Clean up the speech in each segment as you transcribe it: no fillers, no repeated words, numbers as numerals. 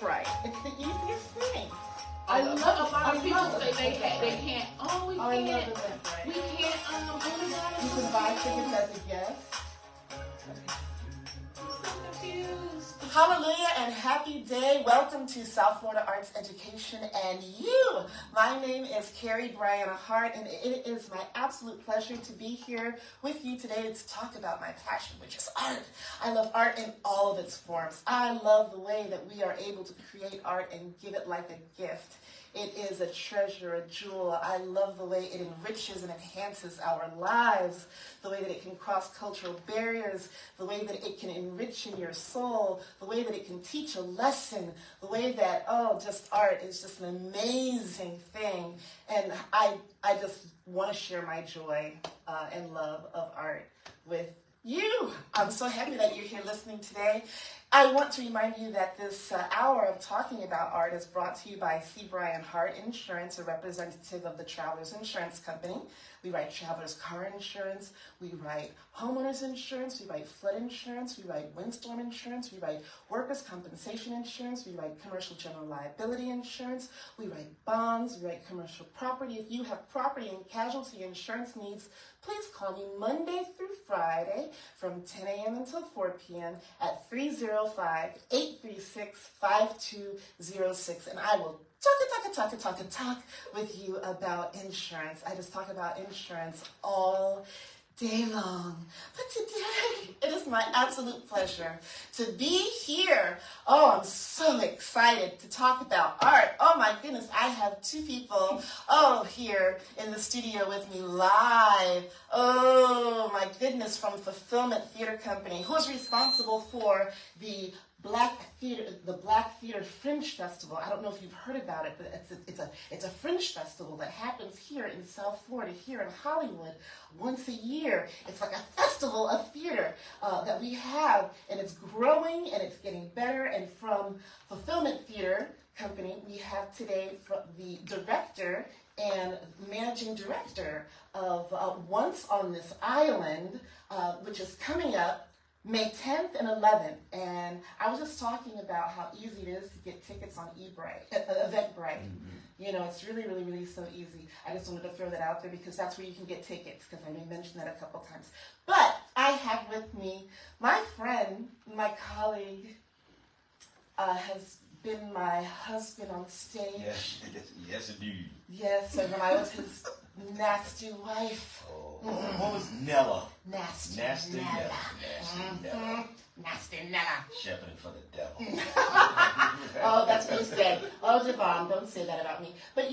right. It's the easiest thing. I love a lot of people say they can't. Oh, we can't. Eventbrite. We can't. You can buy tickets as a guest. I'm so confused. Hallelujah and happy day. Welcome to South Florida Arts Education and you. My name is Carey Brianna Hart, and it is my absolute pleasure to be here with you today to talk about my passion, which is art. I love art in all of its forms. I love the way that we are able to create art and give it like a gift. It is a treasure, a jewel. I love the way it enriches and enhances our lives, the way that it can cross cultural barriers, the way that it can enrich in your soul, the way that it can teach a lesson, the way that, just art is just an amazing thing. And I just want to share my joy and love of art with you. I'm so happy that you're here listening today. I want to remind you that this hour of talking about art is brought to you by C. Brian Hart Insurance, a representative of the Travelers Insurance Company. We write travelers' car insurance, we write homeowners insurance, we write flood insurance, we write windstorm insurance, we write workers' compensation insurance, we write commercial general liability insurance, we write bonds, we write commercial property. If you have property and casualty insurance needs, please call me Monday through Friday from 10 a.m. until 4 p.m. at 305-836-5206, and I will talk with you about insurance. I just talk about insurance all day long. But today, it is my absolute pleasure to be here. Oh, I'm so excited to talk about art. Oh my goodness, I have two people, here in the studio with me live. Oh my goodness, from Fulfillment Theater Company, who is responsible for the Black Theater Fringe Festival. I don't know if you've heard about it, but it's a fringe festival that happens here in South Florida, here in Hollywood, once a year. It's like a festival of theater that we have, and it's growing and it's getting better. And from Fulfillment Theater Company, we have today the director and managing director of Once on This Island, which is coming up May 10th and 11th, and I was just talking about how easy it is to get tickets on Eventbrite. Mm-hmm. You know, it's really, really, really so easy. I just wanted to throw that out there because that's where you can get tickets, because I may mention that a couple times. But I have with me my friend, my colleague, has been my husband on stage. Yes, indeed. Yes, and when I was his nasty wife. What was Nella? Nasty Nella. Nasty Nella. Shepherding for the devil. Oh, that's what he said. Oh, Devon, don't say that about me. But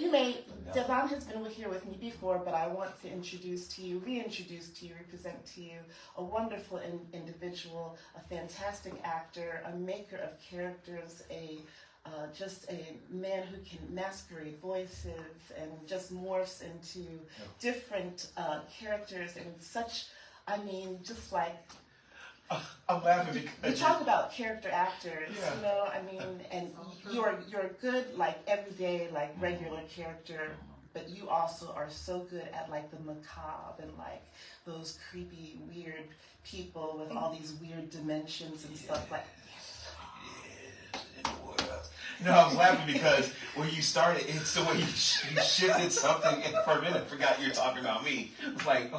Devon has been here with me before, but I want to reintroduce to you, represent to you a wonderful individual, a fantastic actor, a maker of characters, just a man who can masquerade voices and just morphs into different characters and such, just like, I'm laughing because you talk about character actors, and you're a good, like, everyday, like, regular character, but you also are so good at, like, the macabre and, like, those creepy, weird people with all these weird dimensions and stuff like that. No, I was laughing because when you started, it's the way you shifted something, and for a minute I forgot you were talking about me. It's like,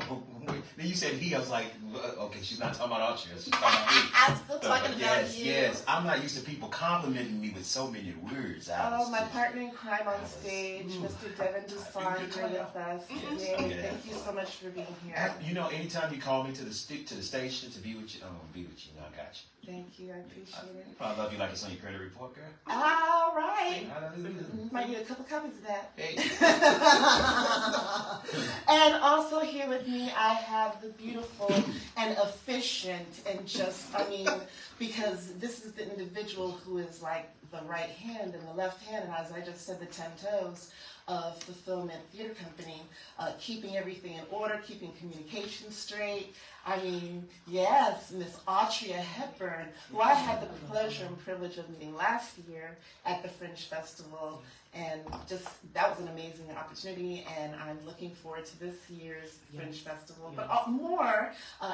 wait. Then you said he, I was like, okay, she's not talking about Autrea, she's talking about me. I'm still talking about you. Yes, I'm not used to people complimenting me with so many words. My partner in crime on stage, Mr. Devon Dassaw, here with us today. Thank you so much for being here. Anytime you call me to the station to be with you, I'm going to be with you. I got you. Thank you, I appreciate it. I love you like it's on your credit report, girl. All right. Might need a couple copies of that. Hey. And also here with me, I have the beautiful and efficient and because this is the individual who is like the right hand and the left hand, and as I just said, the 10 toes of Fulfillment Theater Company, keeping everything in order, keeping communication straight. Yes, Miss Autrea Hepburn, who I had the pleasure and privilege of meeting last year at the Fringe Festival, and just that was an amazing opportunity, and I'm looking forward to this year's Fringe Festival. Yes. But more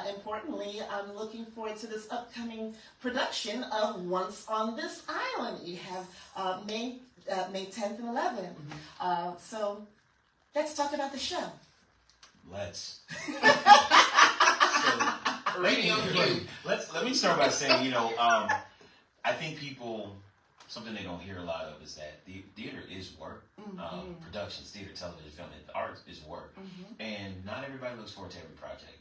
importantly, I'm looking forward to this upcoming production of Once on This Island. You have May 10th and 11th. So let's talk about the show. Let's. Let me start by saying, I think people, something they don't hear a lot of is that the theater is work. Productions, theater, television, film, the art is work. And not everybody looks forward to every project.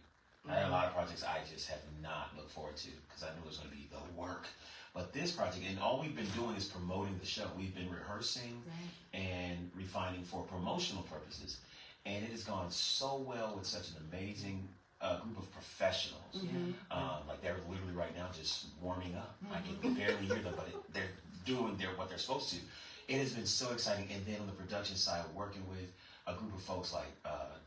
I had a lot of projects I just have not looked forward to because I knew it was going to be the work. But this project, and all we've been doing is promoting the show. We've been rehearsing and refining for promotional purposes. And it has gone so well with such an amazing group of professionals. Like they're literally right now just warming up. I can barely hear them, but they're doing what they're supposed to. It has been so exciting. And then on the production side, working with a group of folks like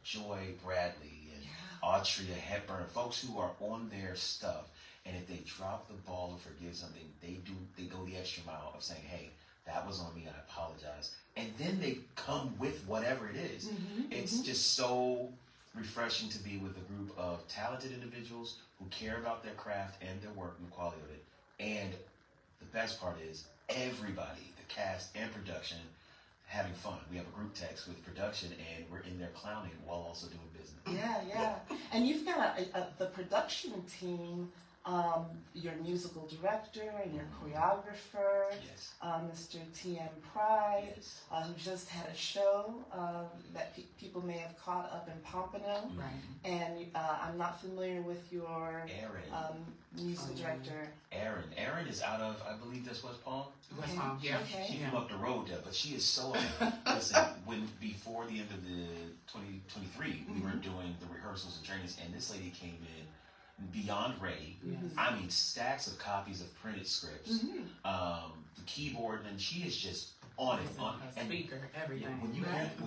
Joy Bradley and Autrea Hepburn, folks who are on their stuff. And if they drop the ball or forget something, they go the extra mile of saying, hey, that was on me, I apologize. And then they come with whatever it is. It's just so refreshing to be with a group of talented individuals who care about their craft and their work and the quality of it. And the best part is everybody, the cast and production, having fun. We have a group text with production and we're in there clowning while also doing business. Yeah. And you've got the production team, your musical director and your choreographer, Mr. T.M. Pride, who just had a show that people may have caught up in Pompano. And I'm not familiar with your musical director. Erin is out of, I believe that's West Palm. West Palm, She came up the road there, but she is so listen, before the end of the 2023, we were doing the rehearsals and trainings, and this lady came in beyond ready. I mean, stacks of copies of printed scripts, the keyboard, and she is just on it. And speaker, everything. When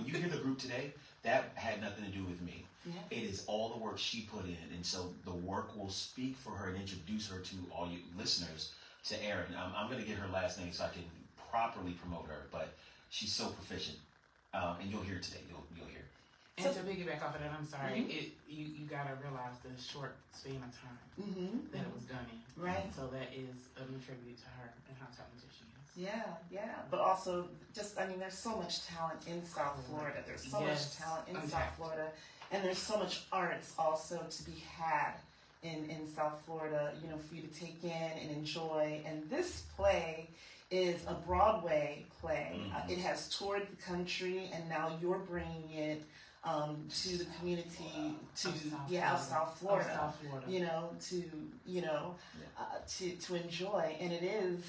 you hear the group today, that had nothing to do with me. It is all the work she put in, and so the work will speak for her and introduce her to all you listeners to Erin. I'm going to get her last name so I can properly promote her, but she's so proficient, and you'll hear it today. You'll hear. And to piggyback off of that, I'm sorry, you gotta realize the short span of time that it was done in. Right. So that is a new tribute to her and how talented she is. Yeah. But also, there's so much talent in South Florida. There's so much talent in South Florida. And there's so much arts also to be had in South Florida, for you to take in and enjoy. And this play is a Broadway play. It has toured the country, and now you're bringing it to the community of South Florida, to enjoy, and it is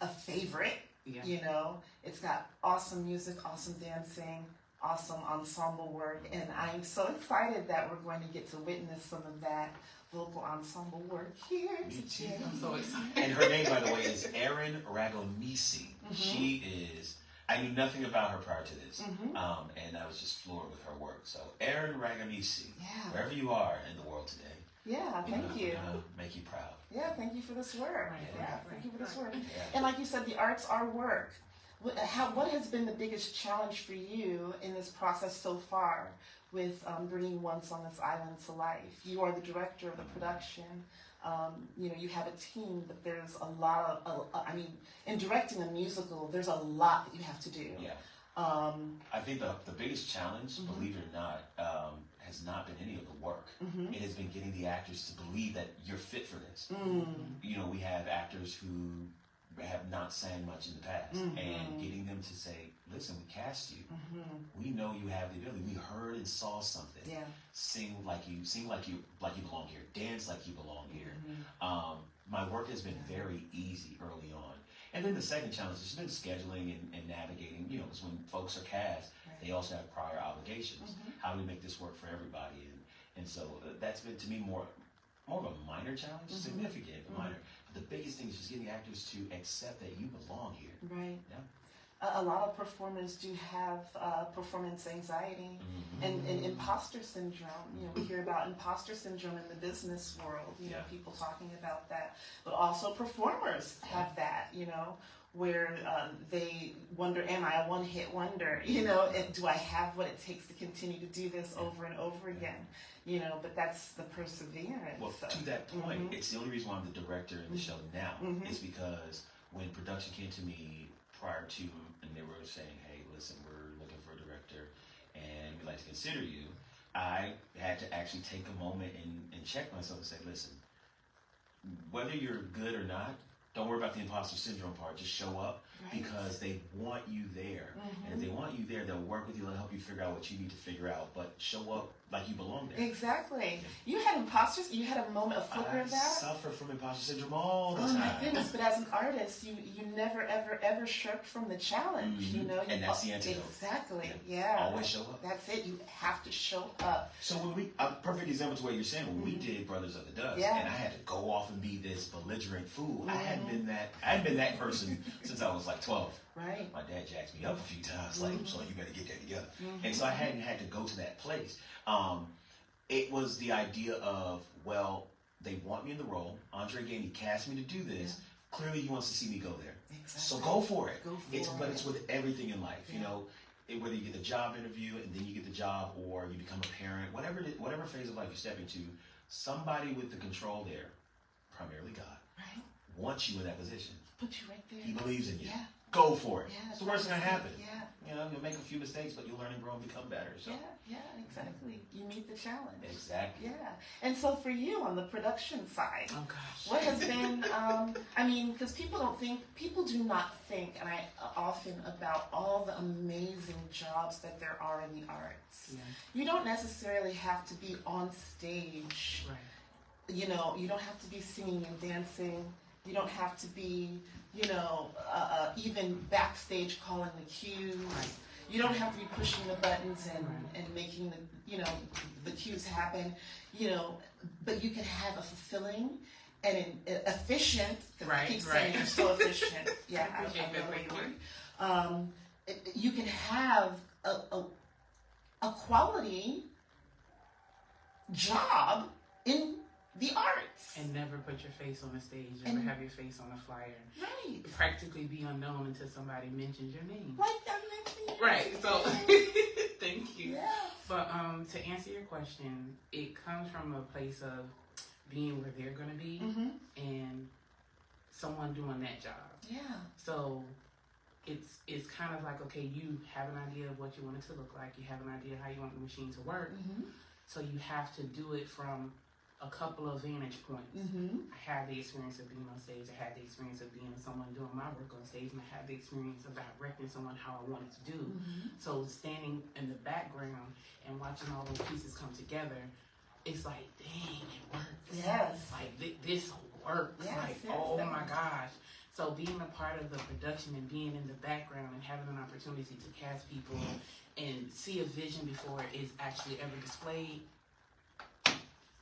a favorite. It's got awesome music, awesome dancing, awesome ensemble work, and I'm so excited that we're going to get to witness some of that vocal ensemble work here today. I'm so excited. And her name, by the way, is Erin Ragonisi. She is. I knew nothing about her prior to this, and I was just floored with her work. So, Erin Ragonisi, wherever you are in the world today, thank you. Make you proud. Yeah, thank you for this work. Thank you for this work. And like you said, the arts are work. What has been the biggest challenge for you in this process so far with bringing Once on This Island to life? You are the director of the production. You have a team, but there's a lot of, in directing a musical, there's a lot that you have to do. I think the biggest challenge, believe it or not, has not been any of the work. It has been getting the actors to believe that you're fit for this. We have actors who have not sang much in the past, and getting them to say, listen, we cast you. We know you have the ability. We heard and saw something. Sing like you belong here. Dance like you belong here. My work has been very easy early on. And then the second challenge has been scheduling and navigating. Because when folks are cast, they also have prior obligations. How do we make this work for everybody? And so that's been, to me, more of a minor challenge, significant, but minor. But the biggest thing is just getting actors to accept that you belong here. Right. A lot of performers do have performance anxiety and imposter syndrome. We hear about imposter syndrome in the business world, people talking about that. But also performers have that, where they wonder, am I a one-hit wonder? You know, and do I have what it takes to continue to do this over and over again? You know, but that's the perseverance. Well, to that point, it's the only reason why I'm the director in the show now is because when production came to me prior to, and they were saying, hey, listen, we're looking for a director and we'd like to consider you, I had to actually take a moment and check myself and say, listen, whether you're good or not, don't worry about the imposter syndrome part. Just show up because they want you there. And if they want you there, they'll work with you and help you figure out what you need to figure out. But show up like you belong there. Exactly. You had imposters. You had a moment of flicker of that. I suffer from imposter syndrome all the time. Oh my goodness! But as an artist, you never ever shirked from the challenge. You know, and that's the antidote. Exactly. Yeah. Always show up. That's it. You have to show up. So when a perfect example to what you're saying, when we did Brothers of the Dust, and I had to go off and be this belligerent fool. I hadn't been that person since I was like 12. Right. My dad jacked me up a few times, like, so you better get that together. And so I hadn't had to go to that place. It was the idea of, well, they want me in the role. Andre Ganey cast me to do this. Yeah. Clearly, he wants to see me go there. Exactly. So go for it. But it's with everything in life, you know. Whether you get the job interview and then you get the job, or you become a parent, whatever phase of life you step into, somebody with the control there, primarily God, wants you in that position. Put you right there. He believes in you. Yeah. Go for it. Yeah, it's the worst thing that happen. Yeah. You know, you'll make a few mistakes, but you'll learn and grow and become better. So. Yeah, exactly. You meet the challenge. Exactly. Yeah. And so for you on the production side, oh gosh, what has been, I mean, because people do not think, and I often about all the amazing jobs that there are in the arts. Yeah. You don't necessarily have to be on stage. Right. You know, you don't have to be singing and dancing. You don't have to be, you know, even backstage calling the cues. Right. You don't have to be pushing the buttons and making the cues happen, you know, but you can have a fulfilling and an efficient, I keep saying you're so efficient. Yeah, I know you were. You can have a quality job in the arts. And never put your face on the stage, never have your face on a flyer. Right. Practically be unknown until somebody mentions your name. Like I mentioned. Right. So thank you. Yeah. But to answer your question, it comes from a place of being where they're gonna be and someone doing that job. Yeah. So it's kind of like, okay, you have an idea of what you want it to look like, you have an idea how you want the machine to work. So you have to do it from a couple of vantage points. I had the experience of being on stage. I had the experience of being someone doing my work on stage, and I had the experience of directing someone how I wanted to do. So standing in the background and watching all those pieces come together, it's like, dang, it works. Yes. Like this works. Yes, like, oh my gosh. So being a part of the production and being in the background and having an opportunity to cast people and see a vision before it is actually ever displayed,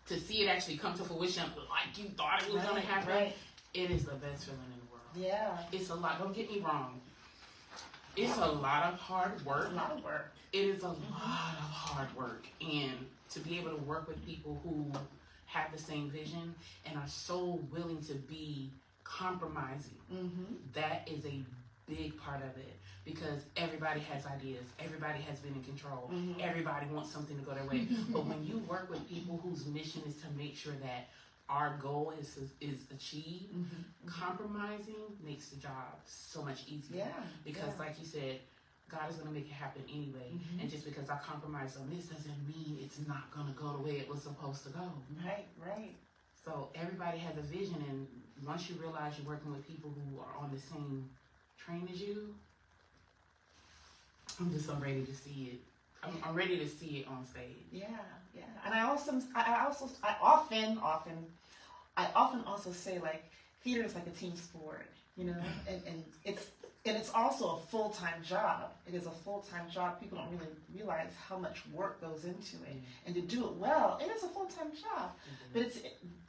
to see it actually come to fruition like you thought it was going to happen, it is the best feeling in the world. Yeah. It's a lot. Don't get me wrong. It's a lot of hard work. A lot of work. It is a lot of hard work. And to be able to work with people who have the same vision and are so willing to be compromising, that is a big part of it. Because everybody has ideas. Everybody has been in control. Everybody wants something to go their way. But when you work with people whose mission is to make sure that our goal is achieved, compromising makes the job so much easier. Yeah. Because like you said, God is going to make it happen anyway. And just because I compromise on this doesn't mean it's not going to go the way it was supposed to go. Right. So everybody has a vision, and once you realize you're working with people who are on the same train as you, I'm ready to see it. I'm ready to see it on stage. Yeah. And I often also say, like, theater is like a team sport, you know, and it's also a full-time job. It is a full-time job. People don't really realize how much work goes into it, and to do it well, it is a full-time job. But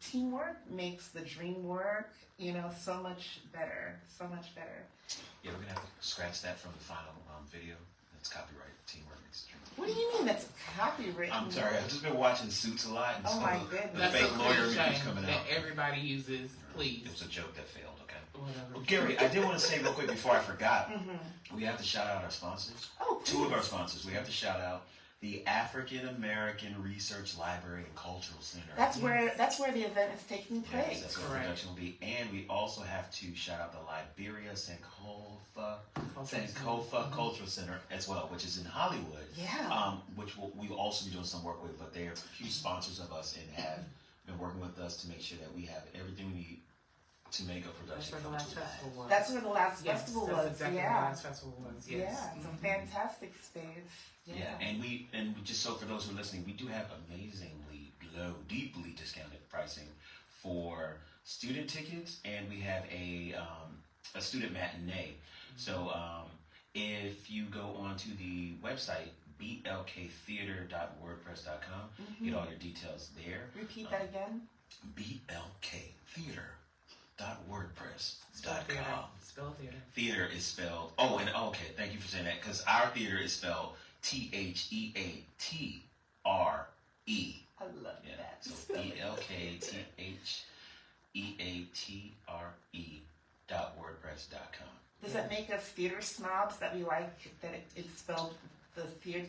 teamwork makes the dream work, you know, so much better. Yeah, we're gonna have to scratch that from the final video. It's copyright. Teamwork makes the dream. What do you mean that's copyright? I'm sorry. I've just been watching Suits a lot. And my goodness. The fake lawyer keeps coming that out. Everybody uses, please. It was a joke that failed. Okay. whatever. Well, Gary, I did want to say real quick before I forgot, we have to shout out our sponsors. Oh, Two of our sponsors. We have to shout out the African American Research Library and Cultural Center. That's where the event is taking place. Yes, that's where the production will be. And we also have to shout out the Liberia Sankofa Cultural Center as well, which is in Hollywood. Yeah. Which we'll also be doing some work with, but they're huge sponsors of us and have been working with us to make sure that we have everything we need to make a production. That's where the last festival was. That's where the last festival was. Exactly yeah. where the last festival was. Yes. Yeah, it's a fantastic space. Yeah, and we just so for those who are listening, we do have amazingly low, deeply discounted pricing for student tickets, and we have a student matinee. So if you go onto the website blktheater.wordpress.com, get all your details there. Repeat that again. blktheater.wordpress.com. Spell theater. Theater is spelled. Oh, and okay, thank you for saying that, because our theater is spelled TheaTre. I love that. So blktheatre.wordpress.com. Does that make us theater snobs that we like that it's spelled the theater?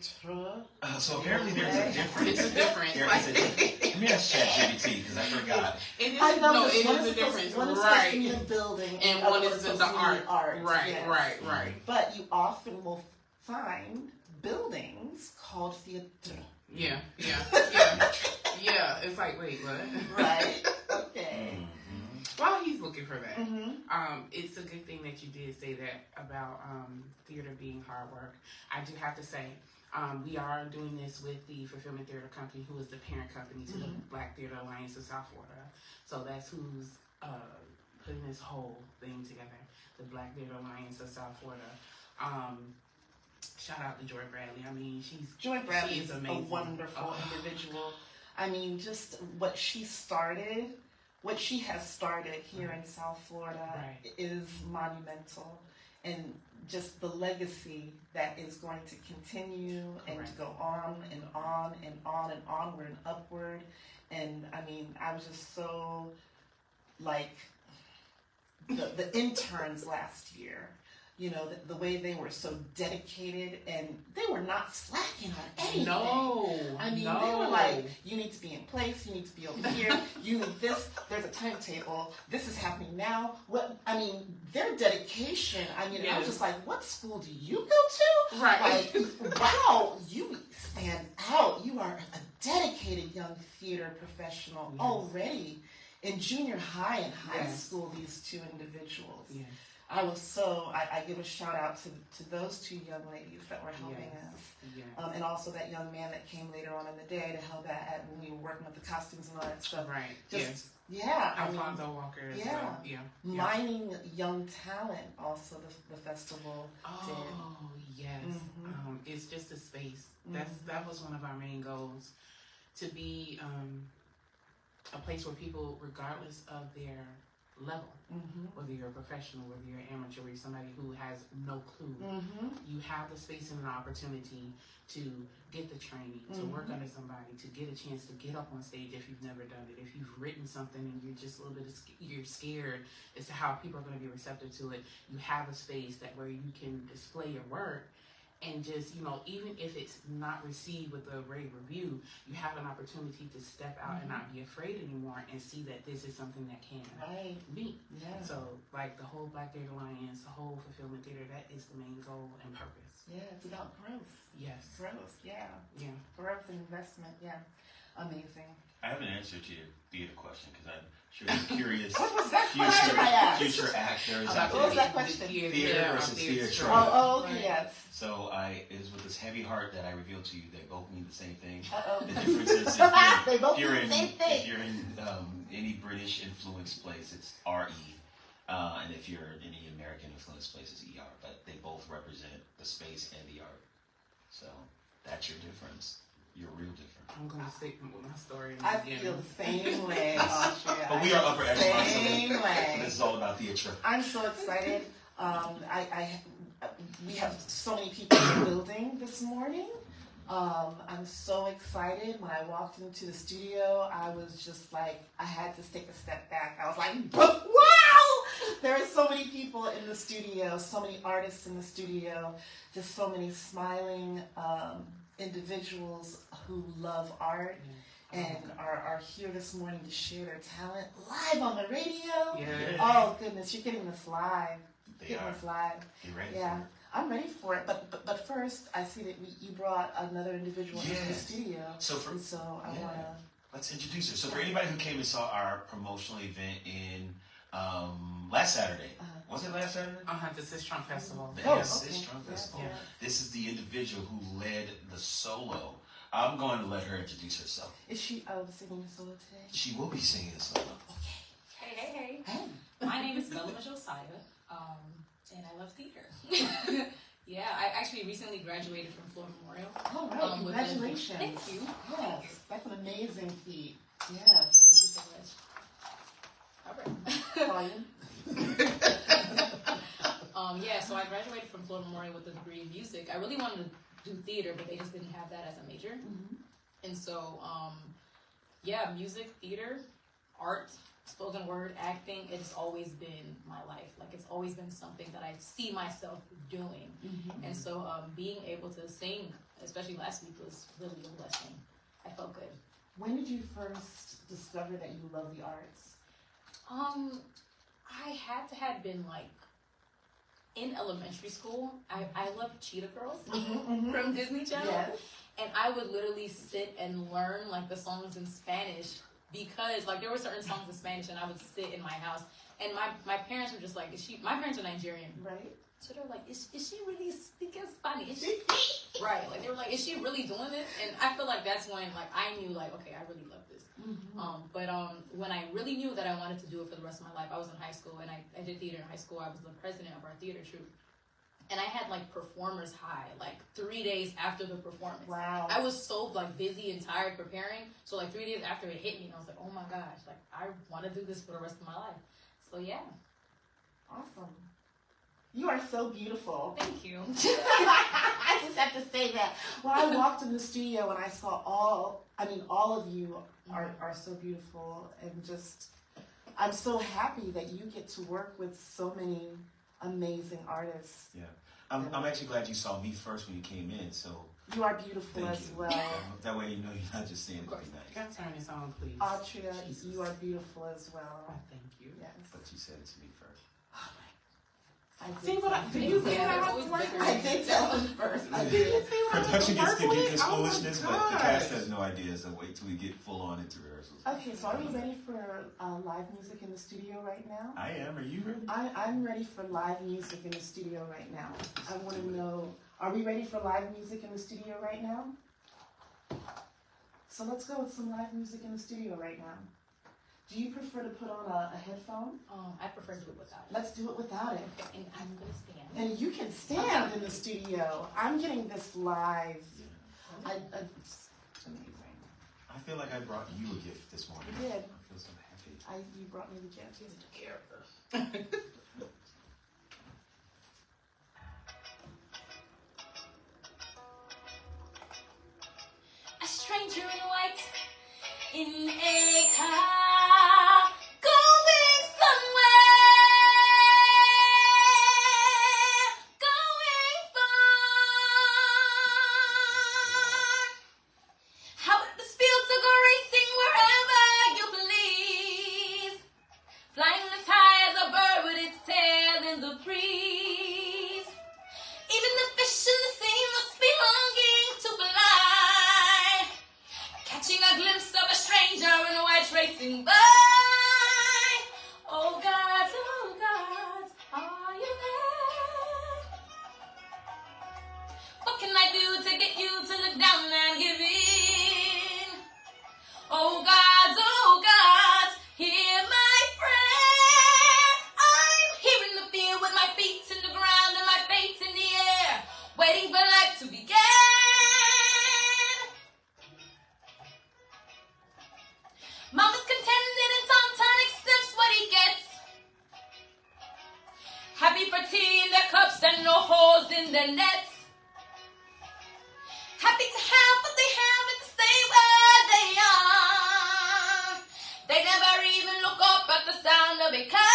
So apparently there's a difference. It's a difference. There is a difference. Let me ask ChatGPT because I forgot. It is, I know, no, it one is a difference. One is Right. supposed to be the building, And one is the art. Right, yes. right. But you often will find buildings called theater. Yeah. It's like, wait, what? Right. Okay. While he's looking for that, Mm-hmm. it's a good thing that you did say that about theater being hard work. I do have to say, we are doing this with the Fulfillment Theater Company, who is the parent company to the Black Theater Alliance of South Florida. So that's who's putting this whole thing together, the Black Theater Alliance of South Florida. Shout out to Joy Bradley. I mean, Joy Bradley she is amazing. A wonderful individual. I mean, just what she has started here in South Florida is monumental, and just the legacy that is going to continue and to go on and on and on and onward and upward. And I mean, I was just so like the interns last year. You know, the way they were so dedicated, and they were not slacking on anything. No. I mean, they were like, you need to be in place, you need to be over here, you need this, there's a timetable, this is happening now. Their dedication, I was just like, what school do you go to? Right. Like, wow, you stand out. You are a dedicated young theater professional already. In junior high and high school, these two individuals. Yes. I give a shout out to those two young ladies that were helping us. Yes. And also that young man that came later on in the day to help at when we were working with the costumes and all that stuff. Right. Alfonso Walker as yeah. well. Yeah. Mining young talent also the festival did. Oh, yes. It's just a space. That was one of our main goals, to be a place where people, regardless of their level, whether you're a professional, whether you're an amateur, or somebody who has no clue, you have the space and an opportunity to get the training, to work under somebody, to get a chance to get up on stage if you've never done it. If you've written something and you're just a little bit you're scared as to how people are going to be receptive to it, you have a space where you can display your work. And just, even if it's not received with a rave review, you have an opportunity to step out and not be afraid anymore and see that this is something that can be. Yeah. So, like the whole Black Theater Alliance, the whole Fulfillment Theater, that is the main goal and purpose. Yeah, it's about growth. Yes. Growth, yeah. Yeah. Growth and investment, yeah. Amazing. I have an answer to your theater question because I'm sure you're curious. What was that question I asked? Future actors. What was that question? Theater versus theater. Okay, yes. So it was with this heavy heart that I revealed to you they both mean the same thing. Uh-oh. The difference is they both mean the same thing. If you're in any British influenced place, it's R-E. And if you're in any American influenced place, it's E-R. But they both represent the space and the art. So that's your difference. You're real different. I'm going to stick with my story. I feel the same way, Autrea. But we are upper echelon. Same way. This is all about theater. I'm so excited. We have so many people in the building this morning. I'm so excited. When I walked into the studio, I was just like, I had to take a step back. I was like, wow! There are so many people in the studio, so many artists in the studio, just so many smiling individuals who love art and are here this morning to share their talent live on the radio. Yes. Oh goodness, you're getting this live. They are. This live. You ready Yeah. for it? I'm ready for it, but first I see that you brought another individual into the studio. So I want to. Let's introduce her. So for anybody who came and saw our promotional event in last Saturday, was it last Saturday? The Sis Trump Festival. The Oh, Sis okay. Trump Yeah, Festival. yeah. This is the individual who led the solo. I'm going to let her introduce herself. Is she singing a solo today? She will be singing a solo. Hey. Hey. My name is Bella Josiah, and I love theater. Yeah, I actually recently graduated from Florida Memorial. All right, congratulations. Thank you. Yes, that's an amazing feat. Yes. Thank you so much. All right. Volume. Yeah, so I graduated from Florida Memorial with a degree in music. I really wanted to do theater, but they just didn't have that as a major. Mm-hmm. And so, yeah, music, theater, art, spoken word, acting, it's always been my life. Like, it's always been something that I see myself doing. Mm-hmm. And so, being able to sing, especially last week, was really a blessing. I felt good. When did you first discover that you love the arts? I had to have been like in elementary school. I loved Cheetah Girls from Disney Channel. Yes. And I would literally sit and learn like the songs in Spanish because like there were certain songs in Spanish and I would sit in my house and my parents were just like, my parents are Nigerian. Right. So they were like, is she really speaking Spanish? Right. Like they were like, is she really doing this? And I feel like that's when like I knew like, okay, I really love this. Mm-hmm. But when I really knew that I wanted to do it for the rest of my life, I was in high school and I did theater in high school. I was the president of our theater troupe. And I had like performers high, like 3 days after the performance. Wow. I was so like busy and tired preparing. So like 3 days after it hit me, I was like, oh my gosh, like I want to do this for the rest of my life. So yeah. Awesome. You are so beautiful. Thank you. I just have to say that. When I walked in the studio and I saw all of you are so beautiful and just, I'm so happy that you get to work with so many amazing artists. Yeah. I'm actually glad you saw me first when you came in, so. You are beautiful Thank as you. well. That way you know you're not just saying it to be You nice. gotta turn this on, please. Autrea, Jesus. you are beautiful as well. Oh, thank you. Yes. But you said it to me first. I did See what I tell do? him. You see Yeah, what I always was bickering. I did tell him first. I did. Production gets to get this Oh my foolishness, but the gosh. cast has no idea, so wait till we get full on into rehearsals. Okay, so are we ready for live music in the studio right now? I am. Are you ready? I'm ready for live music in the studio right now. I want to know, are we ready for live music in the studio right now? So let's go with some live music in the studio right now. Do you prefer to put on a headphone? I prefer to do it without it. Let's do it without it. And I'm gonna stand. And you can stand in the studio. I'm getting this live. It's amazing. I feel like I brought you a gift this morning. You did. I feel so happy. You brought me the gift. He's a character. A stranger in white in a car going somewhere, going far. How the fields to go racing wherever you please, flying as high as a bird with its tail in the breeze. Even the fish in the sea must be longing to fly, catching a glimpse of a stranger in white racing by. Oh God, are you there? What can I do to get you to look down and give in? Oh God, hear my prayer. I'm here in the field with my feet in the ground and my faith in the air, waiting for life to begin. Mama's contented and Tauntaun accepts what he gets. Happy for tea in their cups and no holes in their nets. Happy to have what they have and to stay where they are. They never even look up at the sound of it coming.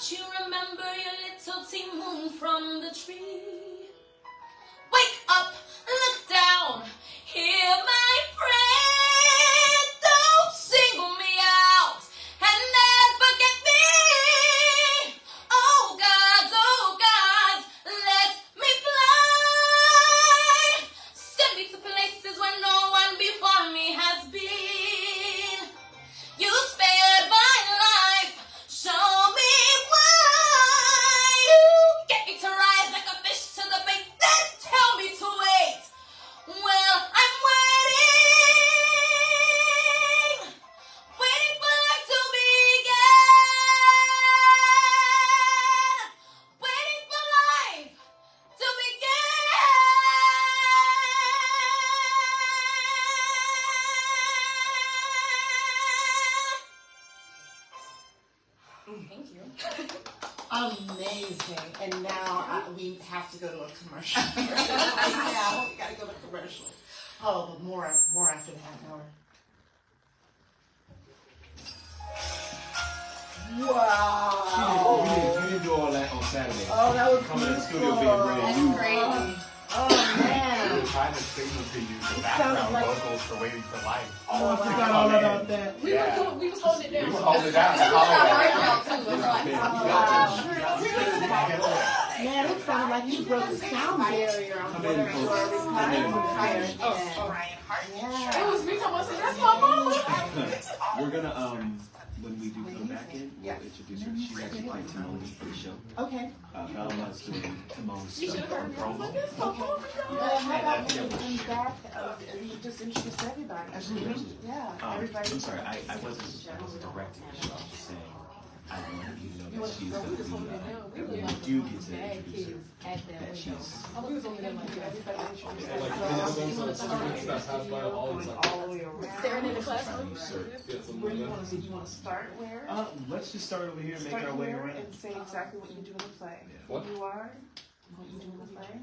Don't you remember your little tea moon from the tree? Wake up, look down, hear my prayer. Don't single me out and never get me. Oh God, let me fly. Send me to places where no one before me has been. You spared my life, show me why. You get me to rise like a fish to the bait, then tell me to wait. Well, I'm waiting for life to begin, waiting for life to begin. Thank you. Amazing. And now we have to go to a commercial. Right now, we got to go to commercial. Oh, but more after the half hour. Wow. You didn't do all that on Saturday. Oh, that was coming to the beautiful. studio being brand new. Crazy. Oh, man. We were trying to signal to you the background vocals for Waiting for Life. Oh, I forgot all about that. We was holding it down. We was holding it down. Man, it sounded like you broke the sound barrier on whatever you were recording. It was me talking about, that's my mama. We're gonna when we do come back in, we'll introduce her. She's actually playing Timon for the show. Okay. Velma's doing Timon's stuff on promo. Okay. How about when you come back, you just introduce everybody? Yeah, everybody. I'm sorry, I wasn't directing the show. I was just saying I wanted you to know that she's going to be, when you do get to introduce her, that she's... Everybody introduce all the way around. Staring in the classroom. Where do you want to start where? Let's just start over here and make our way around. And say exactly what you do in the play. What? Who you are, what you do in the play.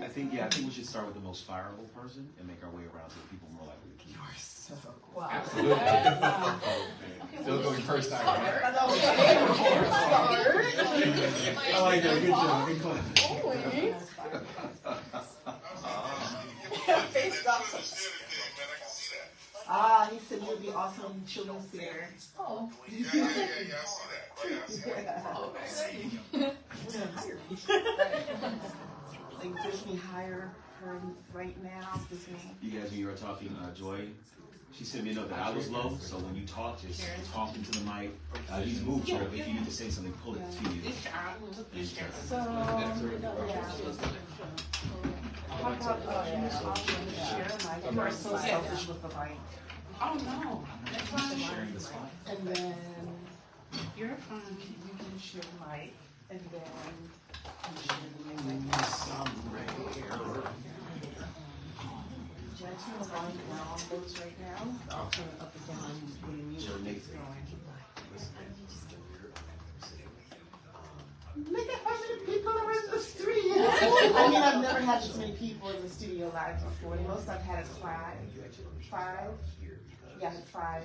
I think we should start with the most fireable person and make our way around to the people more likely to keep. Wow. Absolutely. Still going first time, right? I like that. Good job. Good clap. He said you'd be awesome in children's theater. Oh. Yeah, I see that. Like Disney hire her right now. Disney. You guys, when you were talking, Joy, she sent me a note that I was low, so when you talk, just talk into the mic. These moves, so if you need to say something, pull it to you. So, how about you share a mic? You are so selfish with the mic. Oh no, that's fine. Sharing the spot. And then You're fine. you can share the mic, and then you share the music. Should I turn the volume down on those right now? I'll turn it up and down when the music is going. Look at how many people are in the studio. I mean, I've never had this many people in the studio live before. The most I've had is five. Yeah, five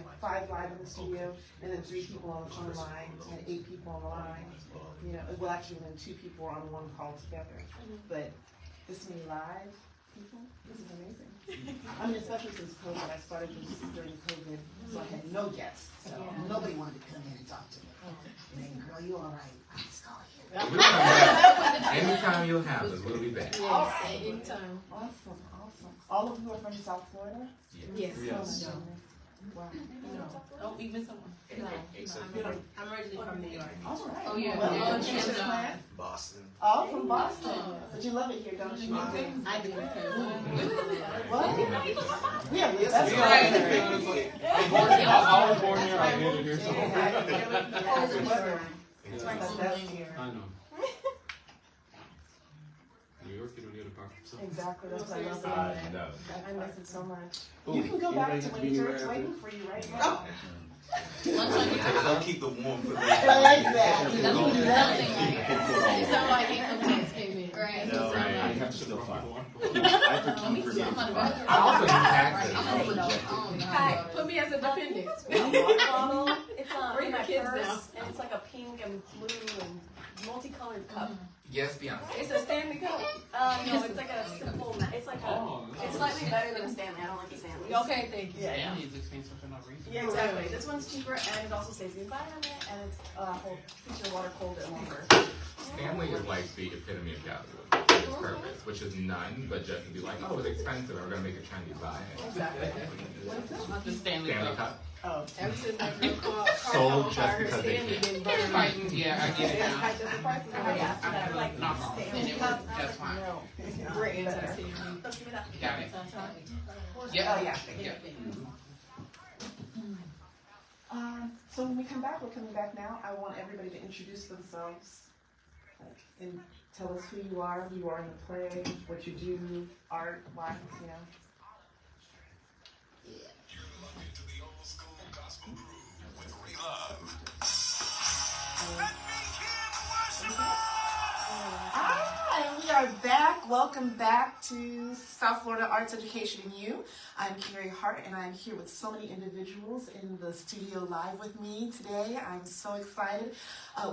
live in the studio, and then 3 people on the phone line, and 8 people on the line. You know, well, actually, then 2 people on one call together. But this many live people, this is amazing. I mean, especially since COVID. I started this during COVID, so I had no guests. So nobody wanted to come in and talk to me. Hey, girl, you all right? I just call you. Anytime you'll have us, we'll be back. Anytime. Awesome. All of you are from South Florida? Yes. Wow. Oh, even someone. No, I'm originally from New York. All right. Oh, yeah. Well, Yeah. transplant? Boston. Oh, from Boston. But you love it here, don't you? I do. What? Yeah, that's I was born here, I ended here, so. It's like the best here. I know. New York, you don't need to park yourself. Exactly, that's what I love about it. No. I miss it so much. You can go back to Windsor, it's waiting for you right now. I'll keep the warm for Like that. It sounded like incomplete statement. Right. No, I have to still file. I forgive for I'm getting I also need taxes. Hi, put me as a dependent. It's on. kids purse, now. and it's like a pink and blue and multicolored cup. Yes, Beyonce. It's a Stanley cup. No, it's like a simple. It's like it's slightly better than a Stanley. I don't like the Stanley. Okay, thank you. Yeah, it's expensive for no reason. Yeah, exactly. This one's cheaper and it also saves the environment and it's keeps your water cold and longer. Stanley is like the epitome of capitalism. Its purpose, which is none, but just to be like, oh, it's expensive, and we're gonna make a trendy buy it. Exactly. The Stanley Cup. Oh. Ever since that girl called Sold just her because they Stanley can. getting burned. Fighting, yeah, I get it now. I like Not wrong. Stanley cup. That's fine. Great. Let's give me that. Got it. Yeah. Oh, yeah. Yeah. So when we come back, we're coming back now. I want everybody to introduce themselves and tell us who you are in the play, what you do, art-wise, you know. And we are back. Welcome back to South Florida Arts Education and You. I'm Carey Hart, and I'm here with so many individuals in the studio live with me today. I'm so excited.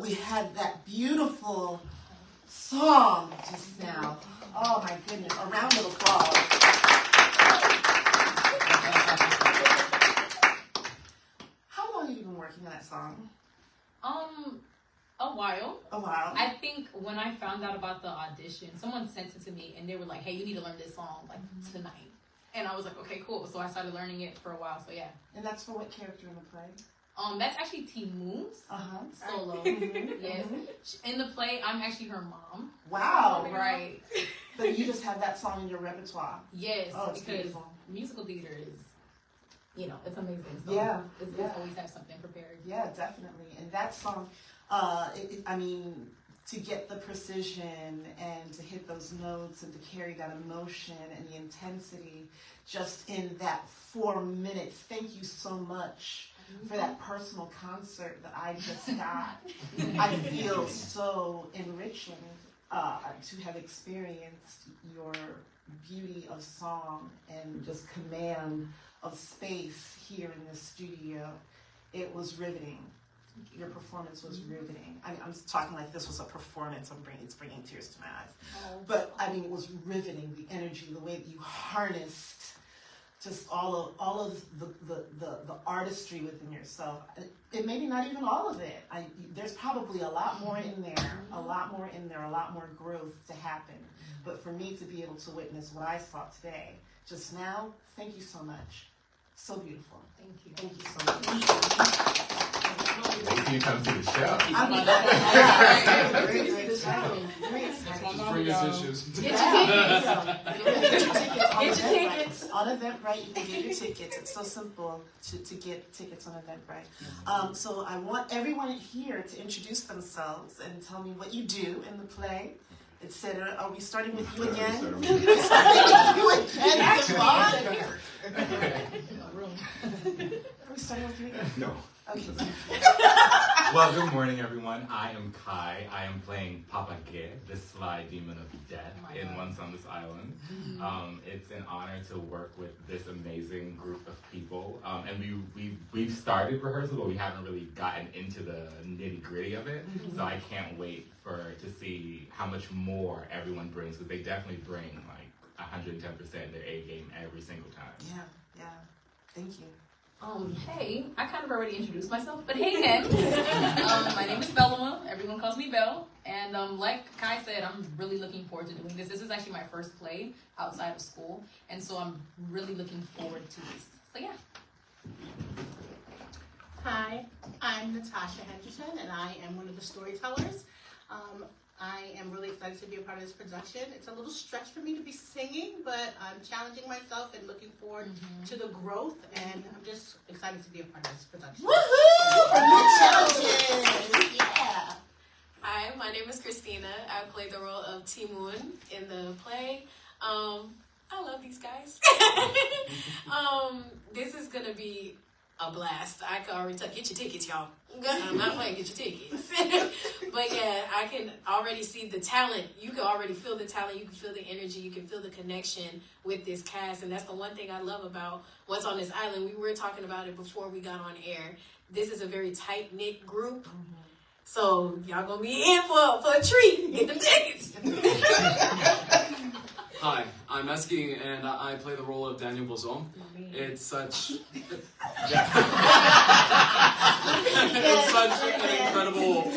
We had that beautiful song just now. Oh my goodness! A round of applause. How long have you been working on that song? A while. A while. I think when I found out about the audition, someone sent it to me and they were like, hey, you need to learn this song like tonight. And I was like, okay, cool. So I started learning it for a while. So yeah. And that's for what character in the play? That's actually T Moon's solo. Yes. In the play, I'm actually her mom. Wow. Right. But you just have that song in your repertoire. Yes. Oh, it's because beautiful. musical theater is, it's amazing. So Yeah. It's always have something prepared. Yeah, definitely. And that song, to get the precision and to hit those notes and to carry that emotion and the intensity just in that 4 minutes. Thank you so much for that personal concert that I just got. I feel so enriching to have experienced your beauty of song and just command of space here in the studio. It was riveting. Your performance was riveting. I mean, I'm talking like this was a performance. It's bringing tears to my eyes. But I mean, it was riveting. The energy, the way that you harnessed just all of the artistry within yourself. It maybe not even all of it. There's probably a lot more in there. A lot more growth to happen. But for me to be able to witness what I saw today, just now, thank you so much. So beautiful. Thank you so much. Wait till you come to the show. Just bring your dishes. Get your tickets on Eventbrite. You can get your tickets. It's so simple to get tickets on Eventbrite. So I want everyone here to introduce themselves and tell me what you do in the play, etc. Are we starting with you again? Are we starting with you again? No. Okay. Well, good morning, everyone. I am Kai. I am playing Papa Ge, the sly demon of death in Once on This Island. It's an honor to work with this amazing group of people. And we've started rehearsal, but we haven't really gotten into the nitty-gritty of it. So I can't wait to see how much more everyone brings, because they definitely bring like 110% their A game every single time. Yeah. Thank you. Hey, I kind of already introduced myself, but hey again. My name is Bellama. Everyone calls me Belle. And like Kai said, I'm really looking forward to doing this. This is actually my first play outside of school, and so I'm really looking forward to this. So yeah. Hi, I'm Natasha Henderson, and I am one of the storytellers. I am really excited to be a part of this production. It's a little stretch for me to be singing, but I'm challenging myself and looking forward to the growth, and I'm just excited to be a part of this production. Woohoo! For new challenges! Yeah! Hi, my name is Christina. I play the role of Ti-Moon in the play. I love these guys. This is going to be a blast. I can already tell. Get your tickets, y'all. I'm not playing. Get your tickets. But yeah, I can already see the talent. You can already feel the talent. You can feel the energy. You can feel the connection with this cast. And that's the one thing I love about What's on This Island. We were talking about it before we got on air. This is a very tight-knit group. So y'all gonna be in for a treat. Get them tickets. Hi, I'm Eski, and I play the role of Daniel Bozon. It's such it's such an incredible.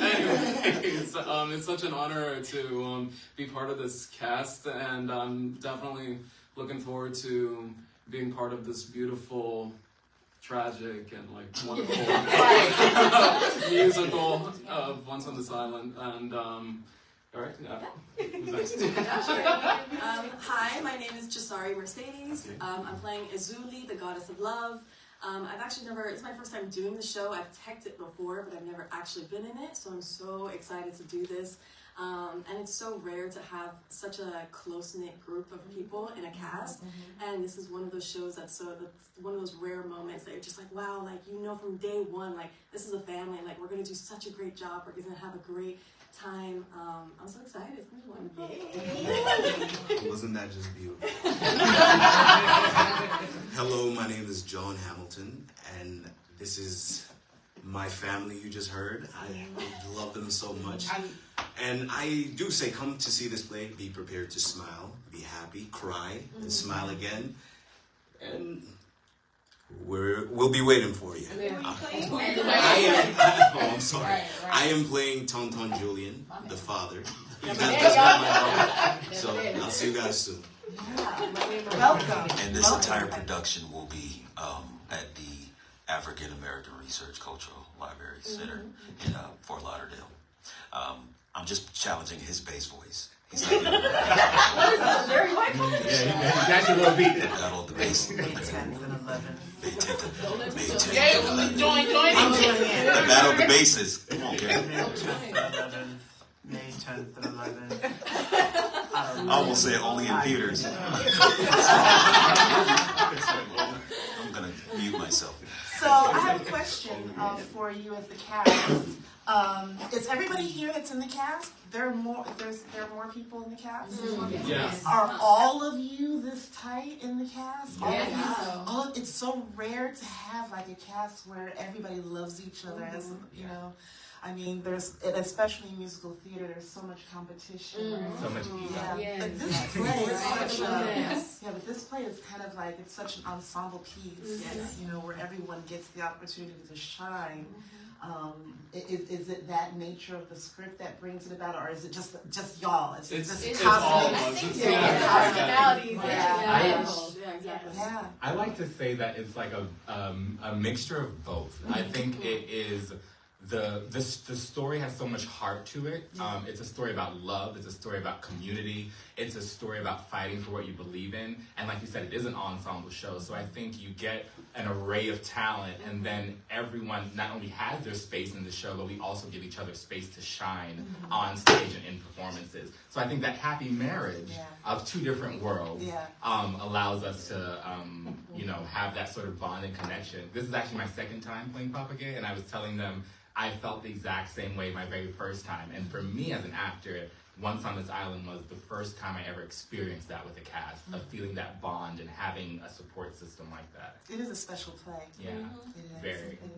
Anyway, it's such an honor to be part of this cast, and I'm definitely looking forward to being part of this beautiful, tragic, and like wonderful musical of Once on This Island. And all right, who's next? Hi, my name is Jasari Mercedes. I'm playing Azuli, the goddess of love. I've actually it's my first time doing the show. I've teched it before, but I've never actually been in it, so I'm so excited to do this. And it's so rare to have such a close-knit group of people in a cast, and this is one of those shows that's one of those rare moments that you're just like, wow, like, you know, from day one, like, this is a family, and like, we're going to do such a great job, we're going to have a great time. I'm so excited. It's going to be wonderful. Wasn't that just beautiful? Hello, my name is John Hamilton, and this is my family you just heard. I love them so much. And I do say, come to see this play, be prepared to smile, be happy, cry, and smile again. And we'll be waiting for you. I'm sorry. I am playing Tonton Julian, the father. That's not my mom. So I'll see you guys soon. Welcome. And this entire production will be at the African American Research Cultural Library Center in Fort Lauderdale. I'm just challenging his bass voice. He's like, What is that, Jerry Michael? Yeah, he's actually a little beat. battle of the bass. May 10th and 11th. May 10th and Yeah, 11th. join The battle of the basses. Come on, Gary. May 10th and 11th. I almost said only in theaters. I'm going to mute myself. So I have a question for you as the cast. Is everybody here that's in the cast? There are more people in the cast? Yes. Are all of you this tight in the cast? Yes. It's so rare to have like a cast where everybody loves each other. As you know, I mean, especially in musical theater, there's so much competition. Right? So much ego. Yeah. But this play is such but this play is kind of like, it's such an ensemble piece. You know, where everyone gets the opportunity to shine. Is it that nature of the script that brings it about, or is it just y'all? It's all of us. Personalities. Yeah. I like to say that it's like a mixture of both. I think it is the story has so much heart to it. It's a story about love. It's a story about community. It's a story about fighting for what you believe in. And like you said, it is an ensemble show. So I think you get an array of talent, and then everyone not only has their space in the show, but we also give each other space to shine on stage and in performances. So I think that happy marriage of two different worlds allows us to, have that sort of bond and connection. This is actually my second time playing Papa Gay, and I was telling them I felt the exact same way my very first time. And for me as an actor, Once on This Island was the first time I ever experienced that with a cast, of feeling that bond and having a support system like that. It is a special play. Yeah, It is. very. It is.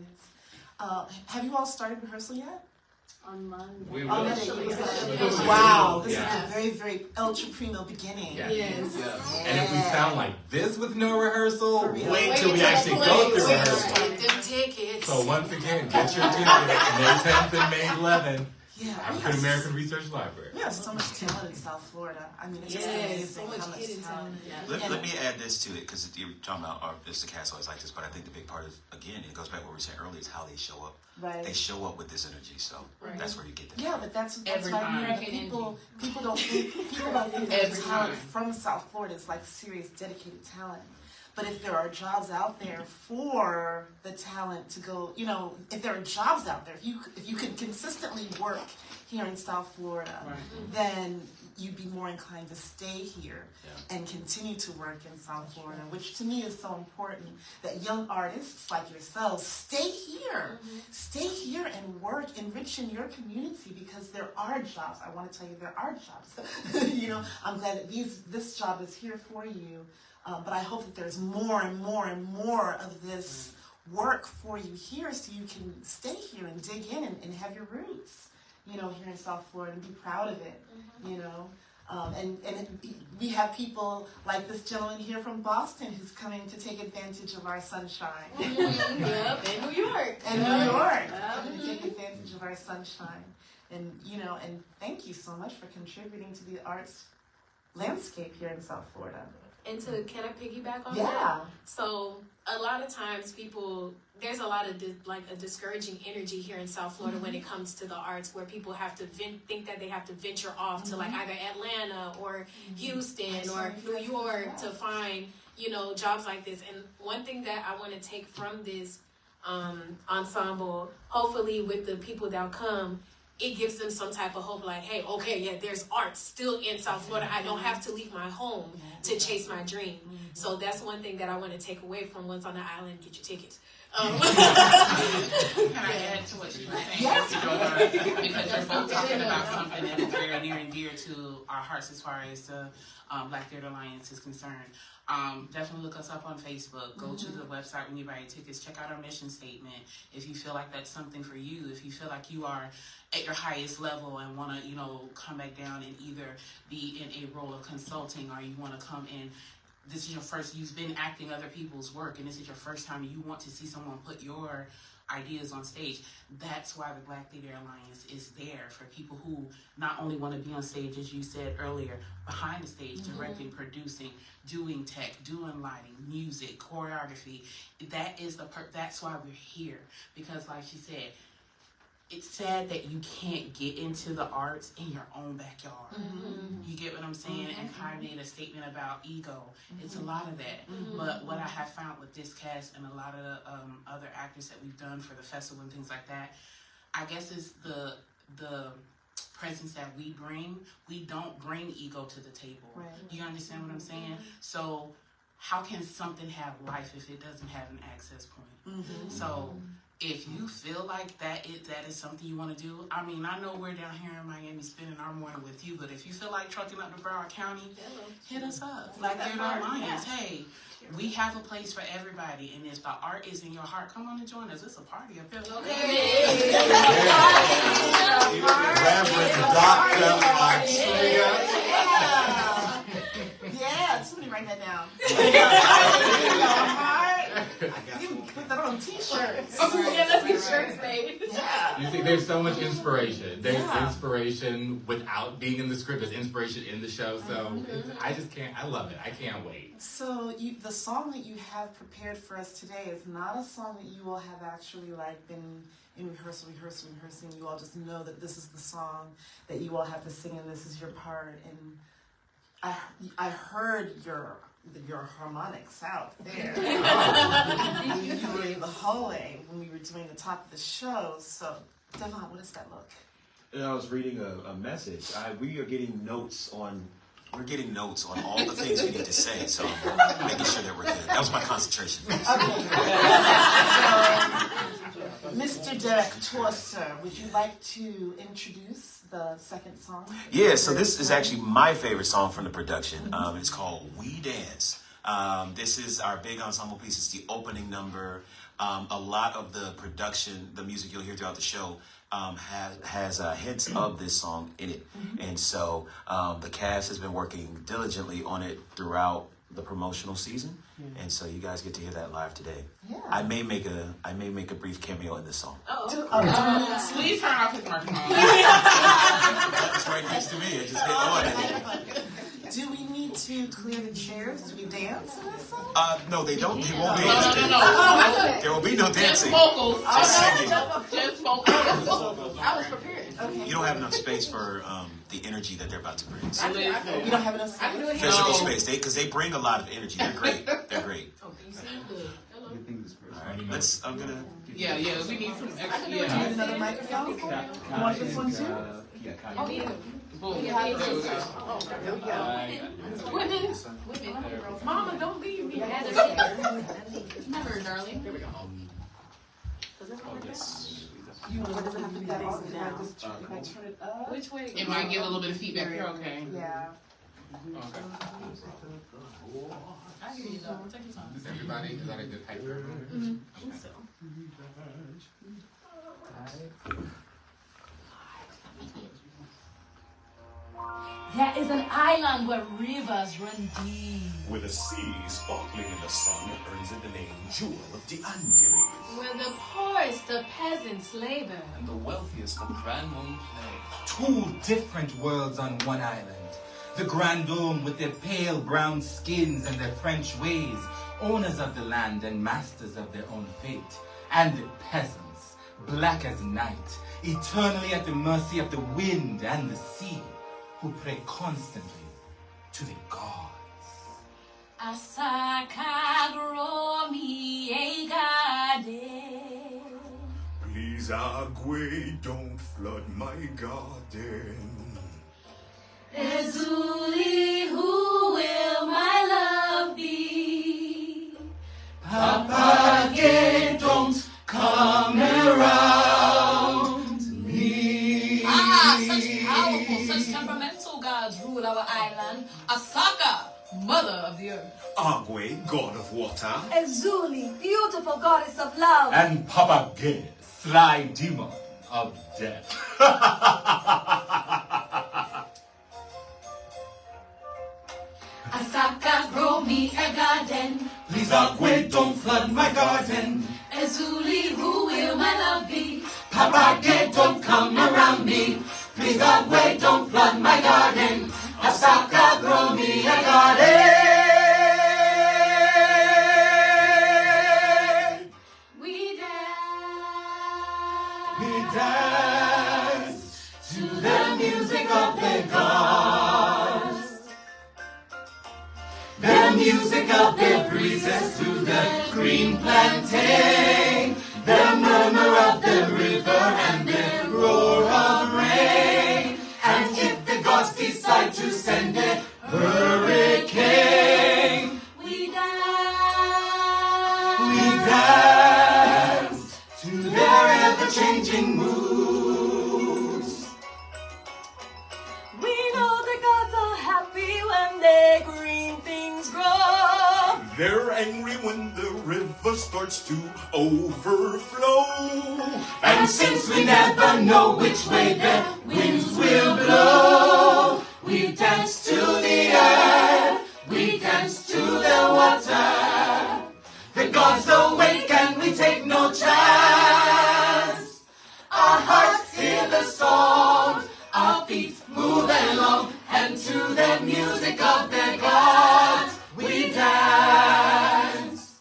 Have you all started rehearsal yet? On Monday. We will. Wow, this is a very, very ultra primo beginning. Yes. And if we sound like this with no rehearsal, real. wait till we actually go through rehearsal. Get them tickets. So once again, get your tickets May 10th and May 11th. Yeah, African American Research Library. We have so much talent in South Florida. I mean, it's just amazing how much talent. Let me add this to it, because you're talking about the cast always like this, but I think the big part is, again, it goes back to what we were saying earlier, is how they show up. Right. They show up with this energy, so that's where you get that. Yeah, but that's Every why time. people don't think that talent from South Florida is like serious, dedicated talent. But if there are jobs out there for the talent to go, if there are jobs out there, if you can consistently work here in South Florida, then you'd be more inclined to stay here and continue to work in South Florida, which to me is so important, that young artists like yourselves stay here. Stay here and work, enriching your community, because there are jobs. I want to tell you there are jobs. You know, I'm glad that this job is here for you, but I hope that there's more and more and more of this work for you here, so you can stay here and dig in and have your roots, you know, here in South Florida, and be proud of it, you know. And we have people like this gentleman here from Boston who's coming to take advantage of our sunshine. Yep, in New York. And New York, coming to take advantage of our sunshine. And, you know, and thank you so much for contributing to the arts landscape here in South Florida. And can I piggyback on that? Yeah. So a lot of times there's a lot of a discouraging energy here in South Florida when it comes to the arts, where people have to think that they have to venture off to like either Atlanta or Houston or New York to find, you know, jobs like this. And one thing that I want to take from this ensemble, hopefully with the people that come, it gives them some type of hope, like, hey, okay, yeah, there's art still in South Florida. I don't have to leave my home to chase my dream. So that's one thing that I want to take away from Once on the Island. Get your tickets. Can I add to what you were saying? Yes. Because you're both talking about something that is very near and dear to our hearts as far as the Black Theater Alliance is concerned. Definitely look us up on Facebook. Go to the website when you buy your tickets. Check out our mission statement. If you feel like that's something for you, if you feel like you are at your highest level and want to, you know, come back down and either be in a role of consulting, or you want to come in, this is your first, you've been acting other people's work, and this is your first time you want to see someone put your ideas on stage. That's why the Black Theater Alliance is there, for people who not only want to be on stage, as you said earlier, behind the stage, directing, producing, doing tech, doing lighting, music, choreography. That is that's why we're here. Because like she said, it's sad that you can't get into the arts in your own backyard. You get what I'm saying? And Kai made a statement about ego. It's a lot of that. But what I have found with this cast and a lot of other actors that we've done for the festival and things like that, I guess is the presence that we bring. We don't bring ego to the table. Right. You understand what I'm saying? So how can something have life if it doesn't have an access point? So if you feel like that is something you want to do, I mean, I know we're down here in Miami spending our morning with you, but if you feel like trucking up to Broward County, hit us up. Like Theater Alliance, hey, we have a place for everybody, and if the art is in your heart, come on and join us. It's a party up here. Reverend Dr. Autrea. Yeah, somebody write that down. You can put that on t-shirts. Yeah, let's get shirts made. Yeah. You see, there's so much inspiration. There's inspiration without being in the script. There's inspiration in the show. So I just can't. I love it. I can't wait. So the song that you have prepared for us today is not a song that you all have actually like been in rehearsing. You all just know that this is the song that you all have to sing, and this is your part. And I heard your harmonics out there. You were in the hallway when we were doing the top of the show. So, Devon, what does that look? And I was reading a message. We are getting notes on. We're getting notes on all the things we need to say, so making sure that we're good. That was my concentration. Okay. So, Mr. Director, sir, would you like to introduce the second song? Yeah, so this is actually my favorite song from the production. It's called We Dance. This is our big ensemble piece. It's the opening number. A lot of the production, the music you'll hear throughout the show, has hints of this song in it. And so the cast has been working diligently on it throughout the promotional season. And so you guys get to hear that live today. Yeah. I may make a brief cameo in this song. Please turn off his microphone. That's right next to me. I just hit on. Do we need to clear the chairs? Do we dance in this song? No, they don't. They won't be. There will be no dancing. Just vocals. Just singing. Just vocals. I was prepared. Okay. You don't have enough space for the energy that they're about to bring. So You don't have enough space? physical space, because they bring a lot of energy. They're great. They're great. You sound good. Hello. I'm gonna. Yeah, we need some extra. Do you need another microphone? You want this one too? Yeah, Oh, yeah. Boom. Yeah, There we go. there we go. Women. Mama, don't leave me. Never, darling. Here we go. Oh, yes. What does it have to be that long? If I turn it up? Which way? It might give a little bit of feedback. You're okay. Yeah. Okay. I hear you though. Take your time. Is everybody, is that a good height for everyone? Mm-hmm. Okay. So. There is an island where rivers run deep. Where the sea, sparkling in the sun, earns it the name Jewel of the Antilles. Where the poorest of peasants labor. And the wealthiest of Grand Moon play. Two different worlds on one island. The Grand Dome with their pale brown skins and their French ways, owners of the land and masters of their own fate. And the peasants, black as night, eternally at the mercy of the wind and the sea, who pray constantly to the gods. Asaka grow me a garden. Please, Agwe, don't flood my garden. Ezuli, who will my love be? Papa Gay, don't come around me. Such powerful, such temperamental gods rule our island. Asaka, mother of the earth. Agwe, god of water. Ezuli, beautiful goddess of love. And Papa Gay, sly demon of death. Asaka, grow me a garden. Please, Agwe, don't flood my garden. Ezuli, who will my love be? Papa Gay, don't come around me. Please, Agwe, don't flood my garden. Asaka, grow me a garden. We dance. We dance to the music of the gods. The music of the breezes to the green plantain. The murmur of the river and the roar of rain. And if the gods decide to send a hurricane, We dance. we dance to their ever-changing moods. We know the gods are happy when their green things grow. They're angry when the river starts to overflow. And since we never know which way the winds will blow, we dance to the earth, we dance to the water. The gods awake and we take no chance. Our hearts hear the song, our feet move along, and to the music of the gods we dance.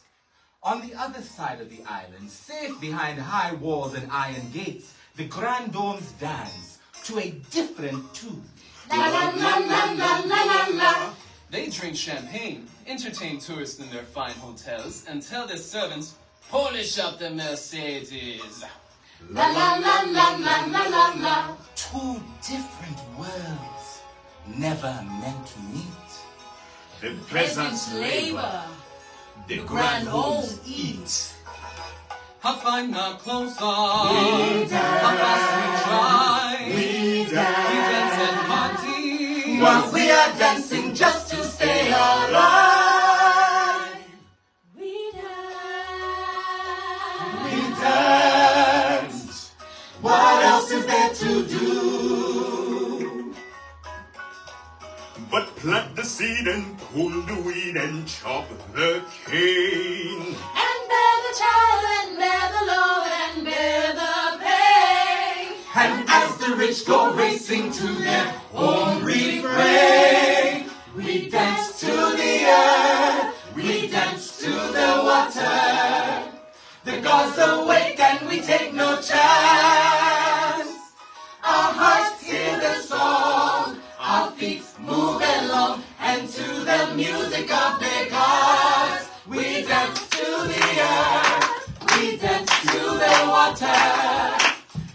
On the other side of the island, safe behind high walls and iron gates, the Grand Domes dance to a different tune. La la la la la la la la. They drink champagne, entertain tourists in their fine hotels, and tell their servants, polish up the Mercedes. La la la la la la la la. Two different worlds, never meant to meet. The Peasants labor. The Grand home eat. How fine our clothes are, We dance. how fast we drive. We We dance at parties. While we are dancing just to stay alive. We dance. We dance. What else is there to do? But plant the seed and pull the weed and chop the cane. And bear the child and bear the load and bear the pain. And as the rich go racing to their own refrain, we dance to the earth, we dance to the water. The gods awake and we take no chance. Our hearts hear the song, our feet move along, and to the music of the gods, we dance to the earth, we dance to the water.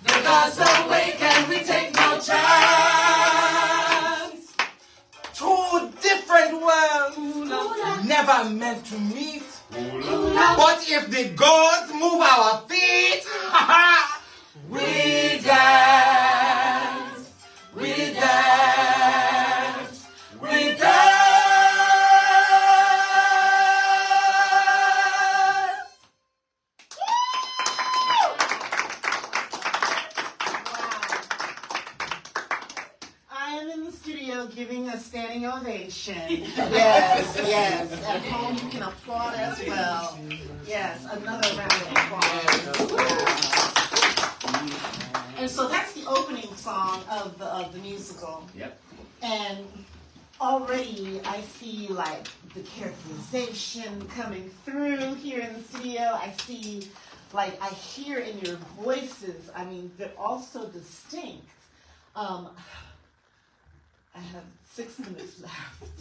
The gods awake and we take no chance. never meant to meet. But if the gods move our feet, we dance, we dance, we dance. Giving a standing ovation. Yes, yes. At home, you can applaud as well. Yes, another round of applause. And so that's the opening song of the musical. Yep. And already I see like the characterization coming through here in the studio. I see, like, I hear in your voices. I mean, they're also distinct. I have 6 minutes left.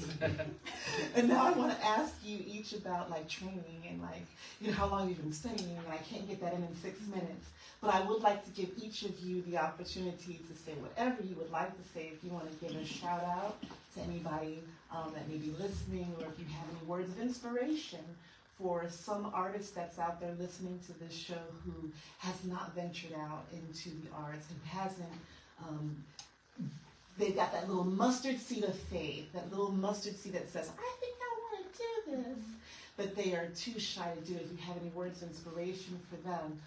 And now I want to ask you each about like training and like, you know, how long you've been studying, and I can't get that in 6 minutes. But I would like to give each of you the opportunity to say whatever you would like to say. If you want to give a shout out to anybody that may be listening, or if you have any words of inspiration for some artist that's out there listening to this show who has not ventured out into the arts and hasn't they've got that little mustard seed of faith, that little mustard seed that says, I think I want to do this. But they are too shy to do it. If you have any words of inspiration for them,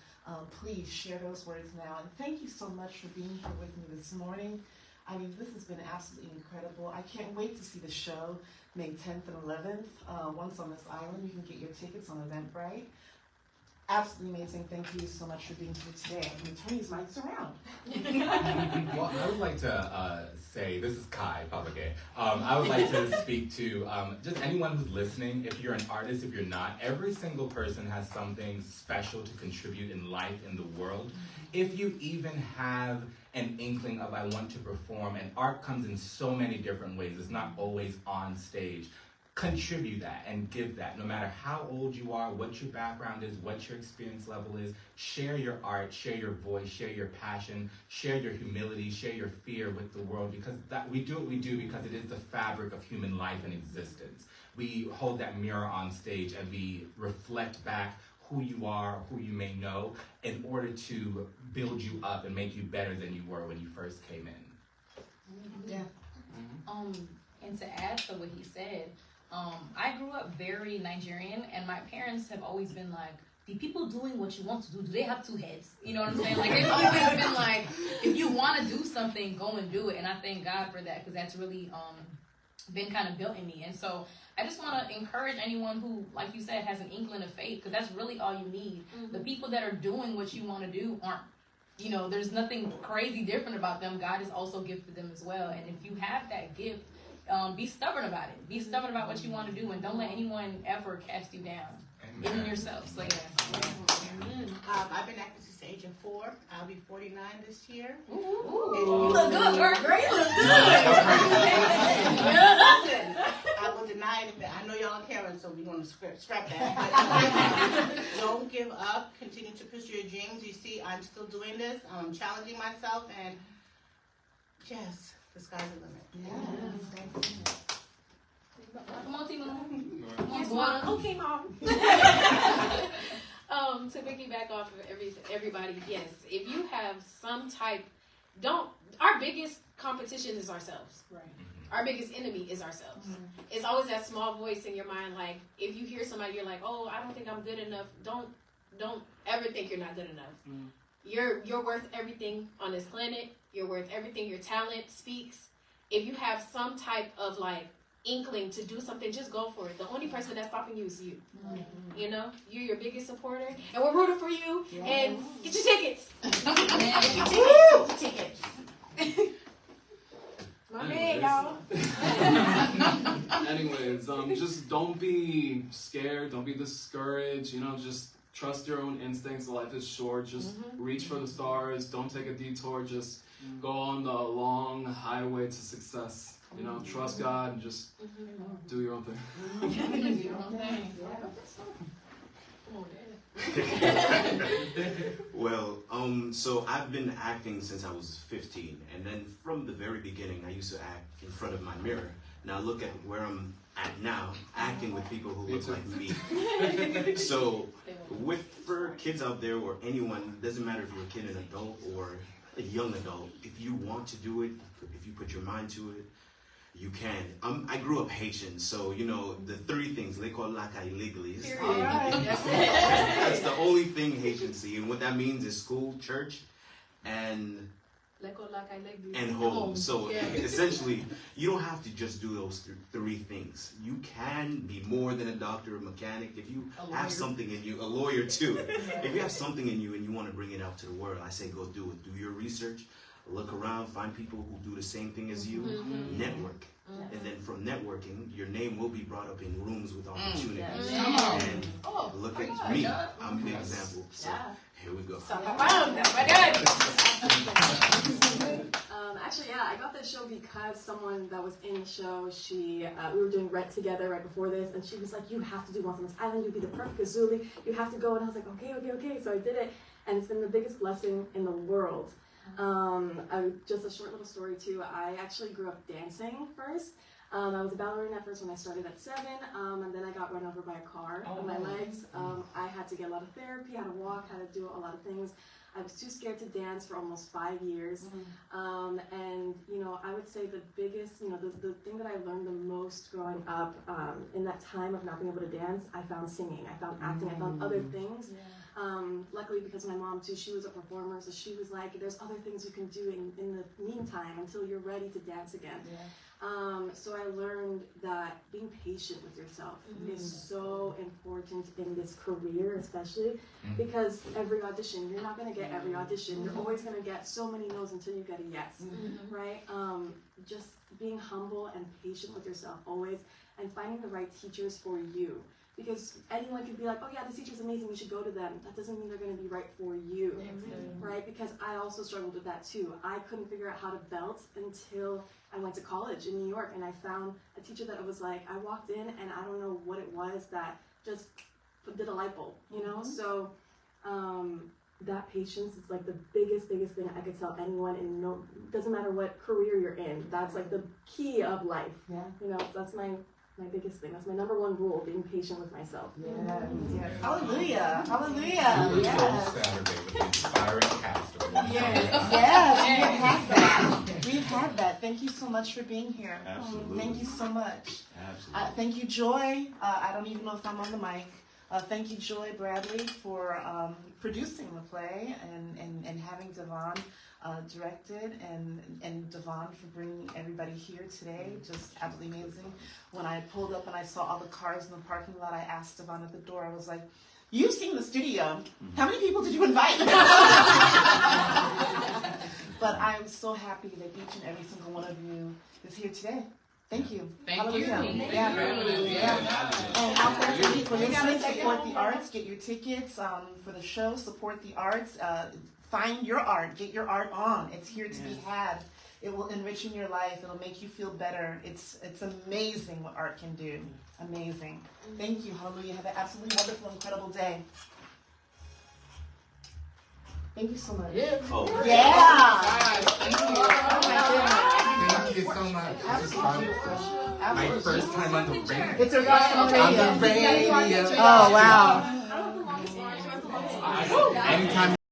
please share those words now. And thank you so much for being here with me this morning. I mean, this has been absolutely incredible. I can't wait to see the show May 10th and 11th. Once on this island, you can get your tickets on Eventbrite. Absolutely amazing. Thank you so much for being here today. I'm going to turn these mics around. Well, I would like to say, this is Kai, Papa Gay. I would like to speak to just anyone who's listening. If you're an artist, if you're not, every single person has something special to contribute in life, in the world. If you even have an inkling of I want to perform, and art comes in so many different ways. It's not always on stage. Contribute that and give that, no matter how old you are, what your background is, what your experience level is. Share your art, share your voice, share your passion, share your humility, share your fear with the world, because that we do what we do because it is the fabric of human life and existence. We hold that mirror on stage and we reflect back who you are, who you may know, in order to build you up and make you better than you were when you first came in. Yeah. And to add to what he said, I grew up very Nigerian, and my parents have always been like, the people doing what you want to do they have two heads? You know what I'm saying? Like, they've always been like, if you want to do something, go and do it. And I thank God for that, because that's really been kind of built in me. And so I just want to encourage anyone who, like you said, has an inkling of faith, because that's really all you need. The people that are doing what you want to do aren't, you know, there's nothing crazy different about them. God has also gifted them as well. And if you have that gift, be stubborn about it. Be stubborn about what you want to do, and don't let anyone ever cast you down, even yourself. So yeah. I've been acting since the age of 4. I'll be 49 this year. Ooh. You look good, girl. Girl, you look good. I will deny it. I know y'all are Karen, so we're going to scrap that. Don't give up. Continue to pursue your dreams. You see, I'm still doing this. I'm challenging myself, and yes, the sky's the limit. Come on, Team. Yes, Mom. Okay, Mom. To piggyback off of everybody, yes, if you have some type, our biggest competition is ourselves. Right. Our biggest enemy is ourselves. It's always that small voice in your mind, like, if you hear somebody, you're like, oh, I don't think I'm good enough. Don't ever think you're not good enough. You're worth everything on this planet. You're worth everything your talent speaks. If you have some type of like inkling to do something, just go for it. The only person that's stopping you is you. You know, you're your biggest supporter, and we're rooting for you. And get your tickets. Get your tickets. My man, y'all. Anyways, just don't be scared. Don't be discouraged. You know, just trust your own instincts. Life is short. Just reach for the stars. Don't take a detour. Just go on the long highway to success. You know, trust God and just do your own thing. Do your own thing. Well, so I've been acting since I was 15, and then from the very beginning, I used to act in front of my mirror. Now look at where I'm at now, acting with people who look like me. So for kids out there or anyone, it doesn't matter if you're a kid, an adult, or a young adult, if you want to do it, if you put your mind to it, you can. I grew up Haitian, so you know the 3 things, l'école, la caille, l'église. That's the only thing Haitians see, and what that means is school, church, and home. So essentially, you don't have to just do those 3 things. You can be more than a doctor, a mechanic. If you have something in you, a lawyer too. If you have something in you and you want to bring it out to the world, I say go do it. Do your research. Look around, find people who do the same thing as you, network. And then from networking, your name will be brought up in rooms with opportunities. And look at me, I'm an example. So here we go. Actually, I got this show because someone that was in the show, we were doing Rent together right before this, and she was like, you have to do Once on This Island, you'd be the perfect Azuli, you have to go. And I was like, okay, so I did it, and it's been the biggest blessing in the world. Just a short little story too. I actually grew up dancing first. I was a ballerina at first when I started at 7, and then I got run over by a car on my legs. I had to get a lot of therapy, how to walk, how to do a lot of things. I was too scared to dance for almost 5 years. And, you know, I would say the biggest, you know, the thing that I learned the most growing up in that time of not being able to dance, I found singing, I found acting, I found other things. Luckily, because my mom too, she was a performer, so she was like, there's other things you can do in the meantime until you're ready to dance again. So I learned that being patient with yourself is so important in this career, especially because every audition, you're not going to get every audition. You're always going to get so many no's until you get a yes, right? Just being humble and patient with yourself always, and finding the right teachers for you. Because anyone could be like, oh yeah, this teacher's amazing, we should go to them. That doesn't mean they're going to be right for you, right? Because I also struggled with that too. I couldn't figure out how to belt until I went to college in New York, and I found a teacher that was like, I walked in and I don't know what it was that just did a light bulb, you know? So that patience is like the biggest thing I could tell anyone, and doesn't matter what career you're in, that's like the key of life. You know, that's my biggest thing. That's my #1 rule, being patient with myself. Hallelujah. Hallelujah. Yes. Saturday with the inspiring cast of One We've had that. Thank you so much for being here. Absolutely. Thank you so much. Absolutely. Thank you, Joy. I don't even know if I'm on the mic. Thank you, Joy Bradley, for producing the play and having Devon directed, and Devon for bringing everybody here today. Just absolutely amazing. When I pulled up and I saw all the cars in the parking lot, I asked Devon at the door, I was like, you've seen the studio. How many people did you invite? But I'm so happy that each and every single one of you is here today. Thank you. Thank you. And out there for listening, support the arts, get your tickets for the show, support the arts. Find your art, get your art on. It's here to be had. It will enrich in your life. It'll make you feel better. It's amazing what art can do. Amazing. Thank you. Hallelujah. Have an absolutely wonderful, incredible day. Thank you so much. Thank you so much. Absolutely. My first time on the radio. It's a radio. On the radio. Oh, wow. I don't know the longest one. Anytime.